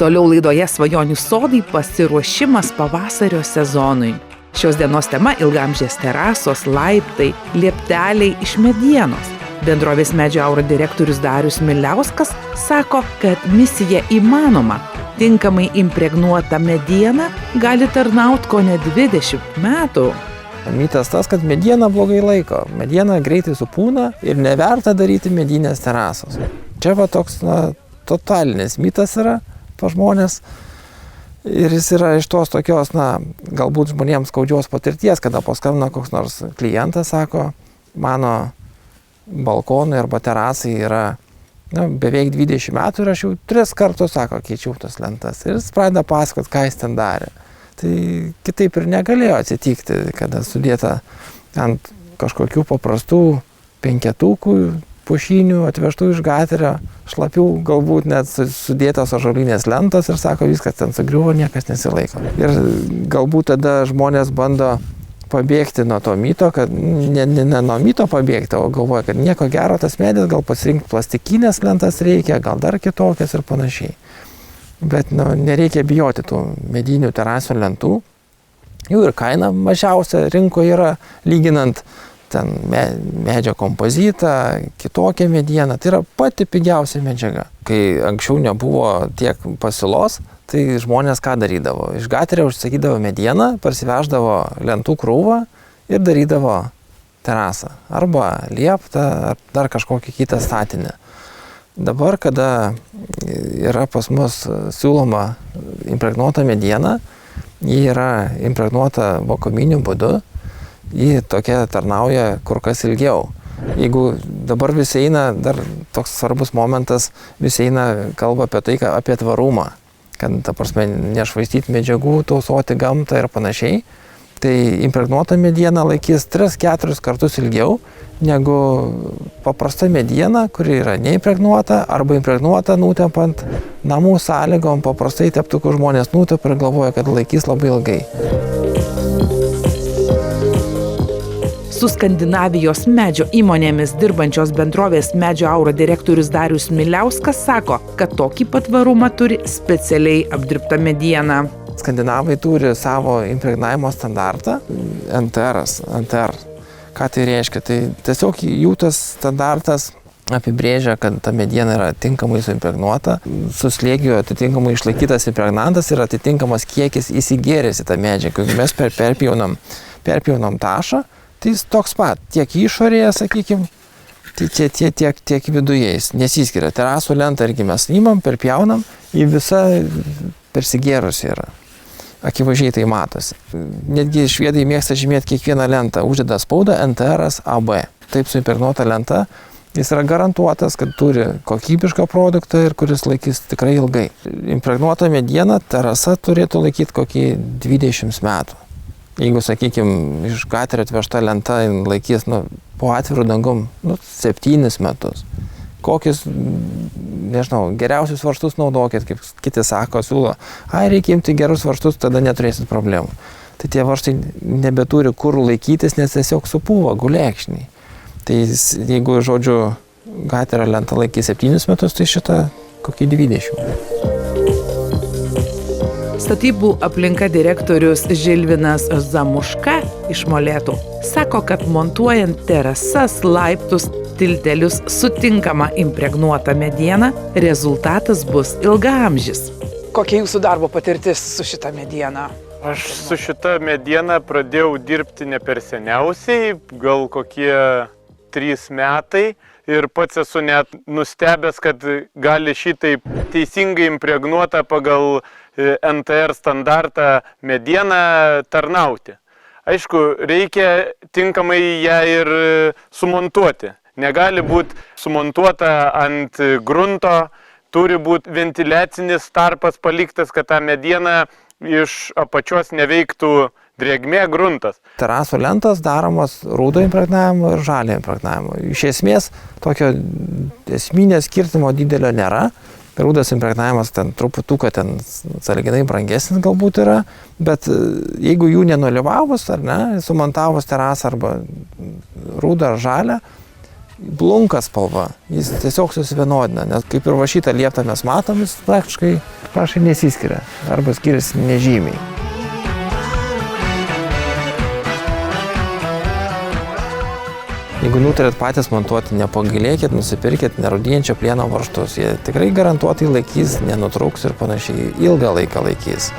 Toliau laidoje Svajonių sodai pasiruošimas pavasario sezonui. Šios dienos tema – ilgaamžės terasos, laiptai, liepteliai iš medienos. Bendrovės Medžio Aura direktorius Darius Miliauskas sako, kad misija įmanoma. Tinkamai impregnuota mediena gali tarnauti kone 20 metų. Mitas tas, kad mediena blogai laiko. Mediena greitai supūna ir neverta daryti medinės terasos. Čia va toks totalinis mitas yra pas žmonės. Ir jis yra iš tos tokios, galbūt žmonėms skaudžios patirties, kada paskambina koks nors klientas, sako, mano balkonai arba terasai yra beveik 20 metų ir aš jau 3 kartus, sako, keičiau tas lentas. Ir jis pradeda pasakot, ką jis ten darė. Tai kitaip ir negalėjo atsitikti, kada sudėta ant kažkokių paprastų 5-tukų pušinių atvežtų iš gaterio, šlapių, galbūt net sudėtos ąžuolinės lentos ir sako, viskas ten sugriuvo, niekas nesilaiko. Ir galbūt tada žmonės bando pabėgti nuo to mito, kad ne nuo mito pabėgti, o galvoja, kad nieko gero tas medis, gal pasirinkti plastikinės lentas reikia, gal dar kitokias ir panašiai. Bet nereikia bijoti tų medinių terasų lentų. Jų ir kaina mažiausia rinkoje yra, lyginant ten medžio kompozitą, kitokią medieną. Tai yra pati pigiausia medžiaga. Kai anksčiau nebuvo tiek pasiūlos, tai žmonės ką darydavo? Iš gaterio užsakydavo medieną, parsiveždavo lentų krūvą ir darydavo terasą. Arba lieptą, ar dar kažkokį kitą statinį. Dabar, kada yra pas mus siūloma impregnuota mediena, ji yra impregnuota vakuuminiu būdu, ji tokia tarnauja kur kas ilgiau. Jeigu dabar visi eina, dar toks svarbus momentas, visi eina kalba apie tai, apie tvarumą, kad, ta prasme, nešvaistyti medžiagų, tausoti gamtą ir panašiai, tai impregnuota mediena laikys 3-4 kartus ilgiau negu paprasta mediena, kuri yra neimpregnuota arba impregnuota nutepant namų sąlygom, paprastai teptukų žmonės nutepa ir galvoja, kad laikys labai ilgai. Su Skandinavijos medžio įmonėmis dirbančios bendrovės Medžio Aura direktorius Darius Miliauskas sako, kad tokį patvarumą turi specialiai apdirbta mediena. Skandinavai turi savo impregnavimo standartą, NTR. Ką tai reiškia? Tai tiesiog jų tas standartas apibrėžia, kad ta mediena yra tinkamai suimpregnuota, su slėgiu atitinkamai išlaikytas impregnantas ir atitinkamas kiekis įsigėręs į tą medžiagą. Jeigu mes perpjaunam tašą, tai jis toks pat, tiek išorėje, sakykime, tiek viduje jis nesiskiria. Terasų lentą irgi mes imam, perpjaunam, į visą persigėrusi yra. Akivaizdžiai tai matosi. Netgi švedai mėgsta žymėti kiekvieną lentą, uždeda spaudą NTR AB. Taip suimpregnuota lenta, jis yra garantuotas, kad turi kokybišką produktą ir kuris laikys tikrai ilgai. Impregnuota mediena, terasa turėtų laikyti kokį 20 metų. Jeigu, sakykime, iš gaterio atvežta lenta laikys po atvirų dangum 7 metus. Kokius, nežinau, geriausius varžtus naudokit, kaip kiti sako, siūlo, reikia imti gerus varžtus, tada neturėsit problemų. Tai tie varžtai nebeturi kur laikytis, nes tiesiog supūva, gulėkšniai. Tai jeigu, žodžiu, gaterio lenta laikys 7 metus, tai šitą kokį 20. Statybų aplinka direktorius Žilvinas Zamuška iš Molėtų sako, kad montuojant terasas, laiptus, tiltelius sutinkama impregnuota mediena, rezultatas bus ilgaamžis. Kokia jūsų darbo patirtis su šita mediena? Aš su šita mediena pradėjau dirbti ne per seniausiai, gal kokie 3 metai. Ir pats esu net nustebęs, kad gali šitaip teisingai impregnuota pagal NTR standartą medieną tarnauti. Aišku, reikia tinkamai ją ir sumontuoti. Negali būti sumontuota ant grunto, turi būti ventiliacinis tarpas paliktas, kad ta mediena iš apačios neveiktų drėgmė, gruntas. Terasų lentos daromos rūdo impregnavimo ir žalio impregnavimo. Iš esmės, tokio esminio skirtumo didelio nėra. Rūdas impregnavimas ten truputuką, ten sąlyginai brangesnis galbūt yra, bet jeigu jų nenulivavus, ar ne, sumontavus terasą arba rūdą ar žalę, blunka spalva, jis tiesiog susivienodina, nes kaip ir va šitą lieptą mes matom, jis praktiškai prašai nesiskiria, arba skiriasi nežymiai. Jeigu nutarėt patys montuoti, nepagailėkit, nusipirkit nerūdijančio plieno varžtus. Jie tikrai garantuotai laikys, nenutrūks ir panašiai ilgą laiką laikys.